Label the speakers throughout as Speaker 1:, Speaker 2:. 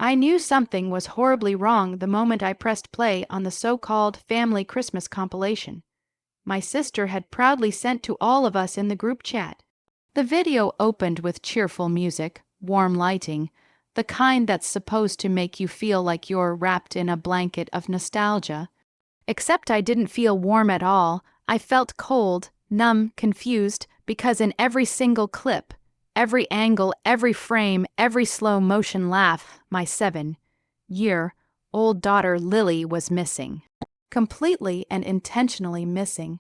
Speaker 1: I knew something was horribly wrong the moment I pressed play on the so-called family Christmas compilation my sister had proudly sent to all of us in the group chat. The video opened with cheerful music, warm lighting, the kind that's supposed to make you feel like you're wrapped in a blanket of nostalgia. Except I didn't feel warm at all. I felt cold, numb, confused, because in every single clip, every angle, every frame, every slow motion laugh, my 7-year-old daughter Lily was missing. Completely and intentionally missing.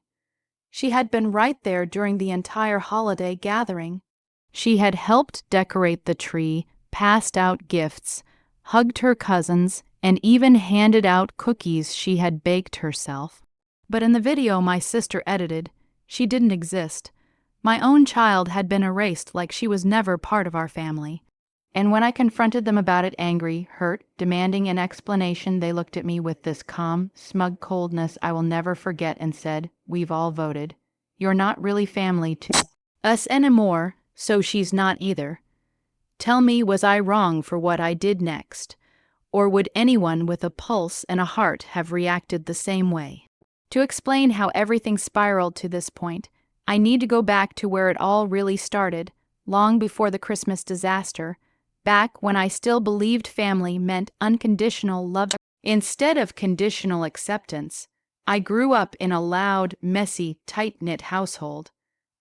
Speaker 1: She had been right there during the entire holiday gathering. She had helped decorate the tree, passed out gifts, hugged her cousins, and even handed out cookies she had baked herself. But in the video my sister edited, she didn't exist. My own child had been erased like she was never part of our family. And when I confronted them about it, angry, hurt, demanding an explanation, they looked at me with this calm, smug coldness I will never forget and said, "We've all voted. You're not really family to us anymore, so she's not either. Tell me, was I wrong for what I did next? Or would anyone with a pulse and a heart have reacted the same way?" To explain how everything spiraled to this point, I need to go back to where it all really started, long before the Christmas disaster, back when I still believed family meant unconditional love instead of conditional acceptance. I grew up in a loud, messy, tight-knit household.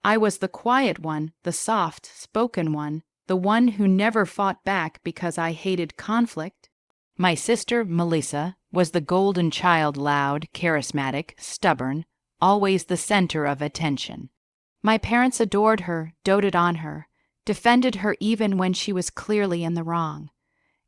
Speaker 1: I was the quiet one, the soft-spoken one, the one who never fought back because I hated conflict. My sister, Melissa, was the golden child, loud, charismatic, stubborn, always the center of attention. My parents adored her, doted on her, defended her even when she was clearly in the wrong.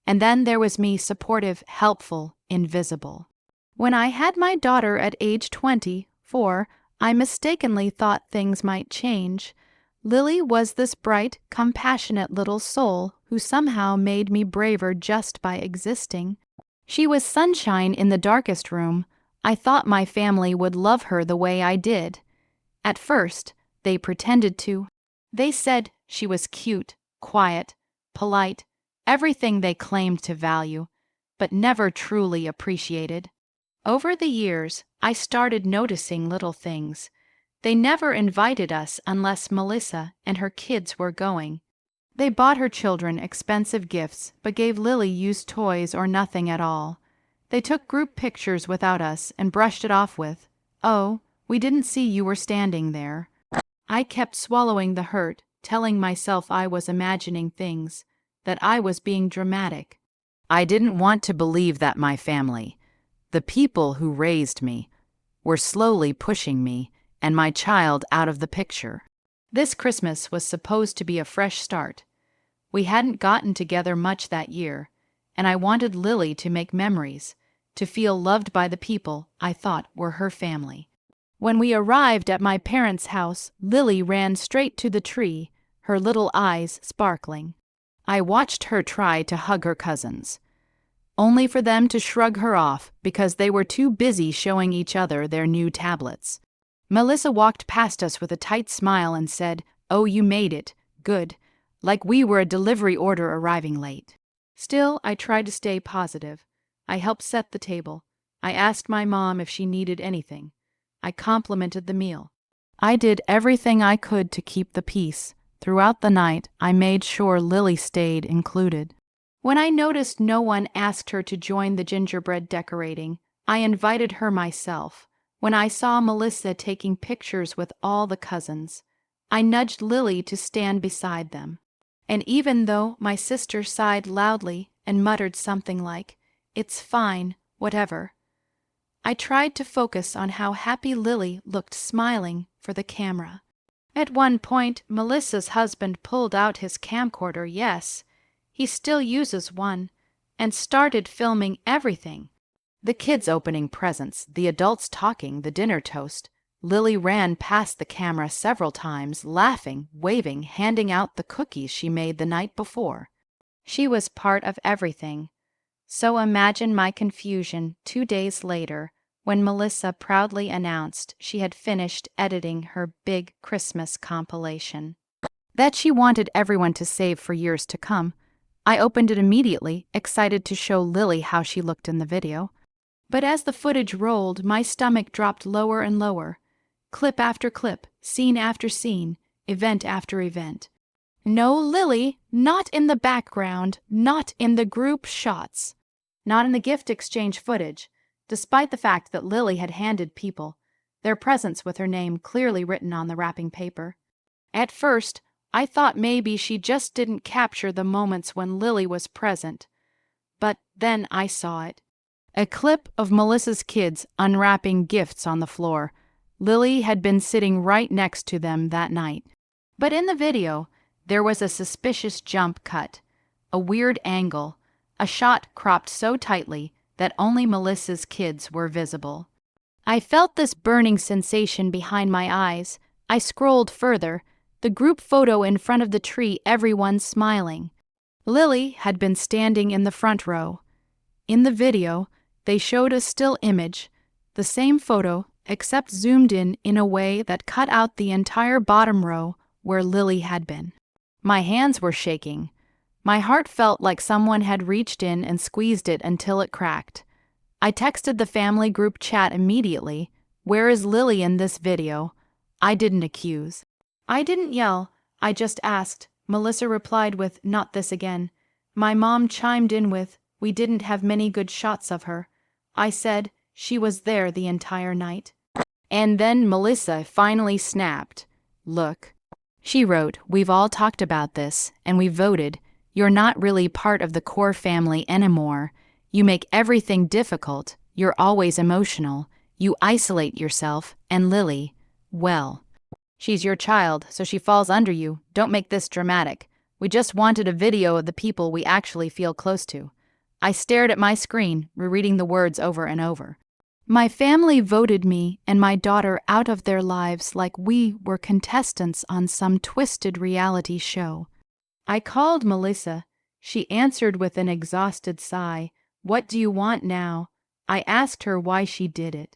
Speaker 1: And then there was me, supportive, helpful, invisible. When I had my daughter at age 24, I mistakenly thought things might change. Lily was this bright, compassionate little soul who somehow made me braver just by existing. She was sunshine in the darkest room. I thought my family would love her the way I did. At first, they pretended to. They said she was cute, quiet, polite, everything they claimed to value, but never truly appreciated. Over the years, I started noticing little things. They never invited us unless Melissa and her kids were going. They bought her children expensive gifts, but gave Lily used toys or nothing at all. They took group pictures without us and brushed it off with, "Oh, we didn't see you were standing there." I kept swallowing the hurt, telling myself I was imagining things, that I was being dramatic. I didn't want to believe that my family, the people who raised me, were slowly pushing me and my child out of the picture. This Christmas was supposed to be a fresh start. We hadn't gotten together much that year, and I wanted Lily to make memories, to feel loved by the people I thought were her family. When we arrived at my parents' house, Lily ran straight to the tree, her little eyes sparkling. I watched her try to hug her cousins, only for them to shrug her off because they were too busy showing each other their new tablets. Melissa walked past us with a tight smile and said, "Oh, you made it. Good," like we were a delivery order arriving late. Still, I tried to stay positive. I helped set the table. I asked my mom if she needed anything. I complimented the meal. I did everything I could to keep the peace. Throughout the night, I made sure Lily stayed included. When I noticed no one asked her to join the gingerbread decorating, I invited her myself. When I saw Melissa taking pictures with all the cousins, I nudged Lily to stand beside them. And even though my sister sighed loudly and muttered something like, "It's fine, whatever," I tried to focus on how happy Lily looked smiling for the camera. At one point, Melissa's husband pulled out his camcorder, yes, he still uses one, and started filming everything. The kids opening presents, the adults talking, the dinner toast. Lily ran past the camera several times, laughing, waving, handing out the cookies she made the night before. She was part of everything. So imagine my confusion 2 days later when Melissa proudly announced she had finished editing her big Christmas compilation. That she wanted everyone to save for years to come. I opened it immediately, excited to show Lily how she looked in the video. But as the footage rolled, my stomach dropped lower and lower. Clip after clip, scene after scene, event after event. No Lily, not in the background, not in the group shots, not in the gift exchange footage, despite the fact that Lily had handed people their presents with her name clearly written on the wrapping paper. At first, I thought maybe she just didn't capture the moments when Lily was present. But then I saw it. A clip of Melissa's kids unwrapping gifts on the floor. Lily had been sitting right next to them that night. But in the video, there was a suspicious jump cut, a weird angle, a shot cropped so tightly that only Melissa's kids were visible. I felt this burning sensation behind my eyes. I scrolled further, the group photo in front of the tree, everyone smiling. Lily had been standing in the front row. In the video, they showed a still image, the same photo, except zoomed in a way that cut out the entire bottom row where Lily had been. My hands were shaking. My heart felt like someone had reached in and squeezed it until it cracked. I texted the family group chat immediately. Where is Lily in this video? I didn't accuse. I didn't yell. I just asked. Melissa replied with, "Not this again." My mom chimed in with, "We didn't have many good shots of her." I said, "She was there the entire night." And then Melissa finally snapped. "Look." She wrote, "We've all talked about this, and we voted. You're not really part of the core family anymore. You make everything difficult. You're always emotional. You isolate yourself, and Lily, well, she's your child, so she falls under you. Don't make this dramatic. We just wanted a video of the people we actually feel close to." I stared at my screen, rereading the words over and over. My family voted me and my daughter out of their lives like we were contestants on some twisted reality show. I called Melissa. She answered with an exhausted sigh. "What do you want now?" I asked her why she did it.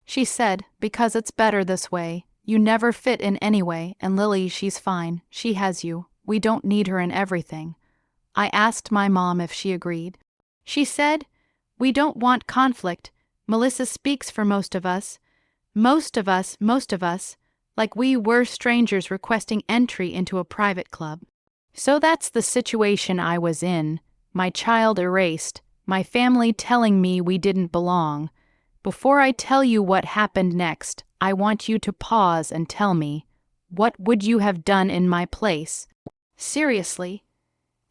Speaker 1: She said, "Because it's better this way. You never fit in anyway, and Lily, she's fine. She has you. We don't need her in everything." I asked my mom if she agreed. She said, "We don't want conflict. Melissa speaks for most of us. Most of us, like we were strangers requesting entry into a private club." So that's the situation I was in. My child erased, my family telling me we didn't belong. Before I tell you what happened next, I want you to pause and tell me, what would you have done in my place? Seriously,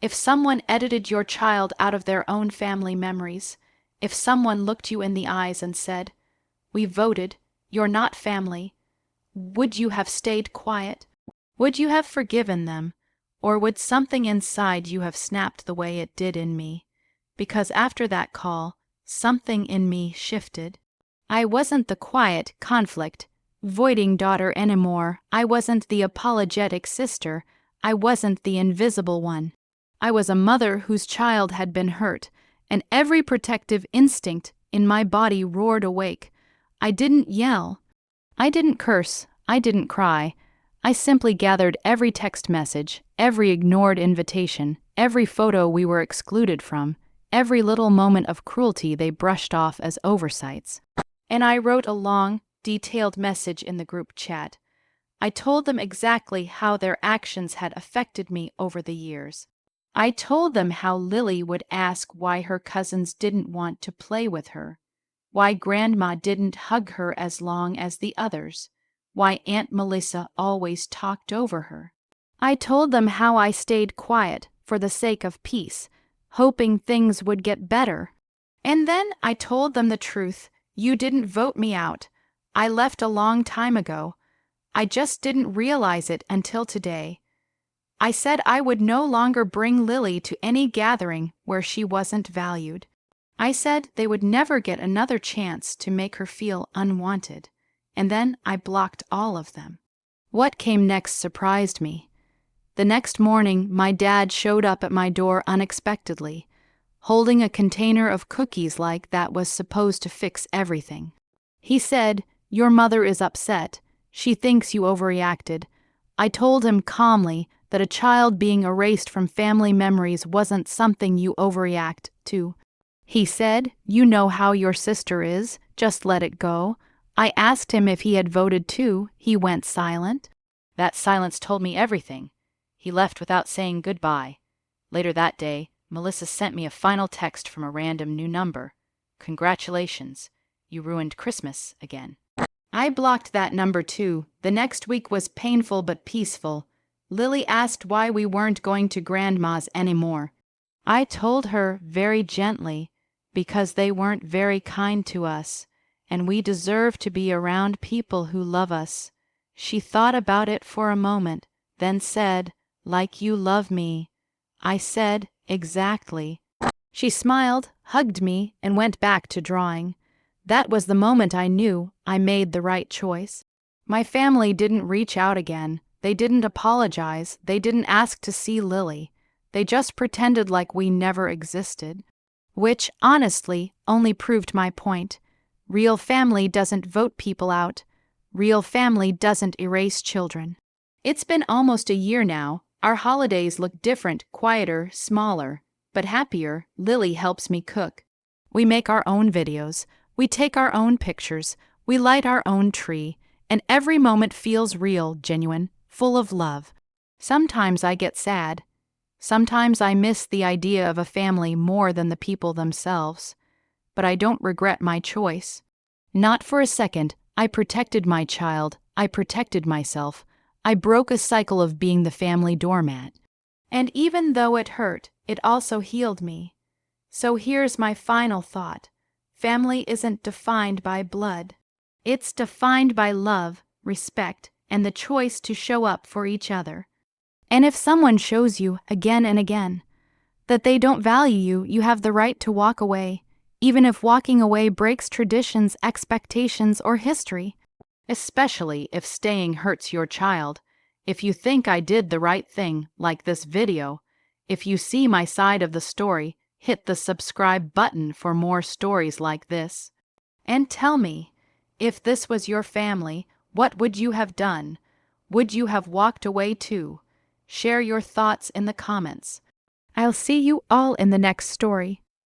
Speaker 1: if someone edited your child out of their own family memories, if someone looked you in the eyes and said, "We voted, you're not family," would you have stayed quiet? Would you have forgiven them? Or would something inside you have snapped the way it did in me? Because after that call, something in me shifted. I wasn't the quiet, conflict-avoiding daughter anymore. I wasn't the apologetic sister. I wasn't the invisible one. I was a mother whose child had been hurt, and every protective instinct in my body roared awake. I didn't yell. I didn't curse. I didn't cry. I simply gathered every text message, every ignored invitation, every photo we were excluded from, every little moment of cruelty they brushed off as oversights. And I wrote a long, detailed message in the group chat. I told them exactly how their actions had affected me over the years. I told them how Lily would ask why her cousins didn't want to play with her, why Grandma didn't hug her as long as the others, why Aunt Melissa always talked over her. I told them how I stayed quiet for the sake of peace, hoping things would get better. And then I told them the truth. You didn't vote me out. I left a long time ago. I just didn't realize it until today. I said I would no longer bring Lily to any gathering where she wasn't valued. I said they would never get another chance to make her feel unwanted. And then I blocked all of them. What came next surprised me. The next morning, my dad showed up at my door unexpectedly, holding a container of cookies like that was supposed to fix everything. He said, "Your mother is upset. She thinks you overreacted." I told him calmly, that a child being erased from family memories wasn't something you overreact to. He said, "You know how your sister is, just let it go." I asked him if he had voted too. He went silent. That silence told me everything. He left without saying goodbye. Later that day, Melissa sent me a final text from a random new number. "Congratulations, you ruined Christmas again." I blocked that number too. The next week was painful but peaceful. Lily asked why we weren't going to Grandma's anymore. I told her very gently, because they weren't very kind to us, and we deserve to be around people who love us. She thought about it for a moment, then said, "Like you love me." I said, "Exactly." She smiled, hugged me, and went back to drawing. That was the moment I knew I made the right choice. My family didn't reach out again. They didn't apologize. They didn't ask to see Lily. They just pretended like we never existed. Which, honestly, only proved my point. Real family doesn't vote people out. Real family doesn't erase children. It's been almost a year now. Our holidays look different, quieter, smaller, but happier. Lily helps me cook. We make our own videos. We take our own pictures. We light our own tree. And every moment feels real, genuine, full of love. Sometimes I get sad. Sometimes I miss the idea of a family more than the people themselves. But I don't regret my choice. Not for a second. I protected my child. I protected myself. I broke a cycle of being the family doormat. And even though it hurt, it also healed me. So here's my final thought. Family isn't defined by blood. It's defined by love, respect, and the choice to show up for each other. And if someone shows you again and again that they don't value you, you have the right to walk away, even if walking away breaks traditions, expectations, or history. Especially if staying hurts your child. If you think I did the right thing, like this video, if you see my side of the story, hit the subscribe button for more stories like this. And tell me, if this was your family, what would you have done? Would you have walked away too? Share your thoughts in the comments. I'll see you all in the next story.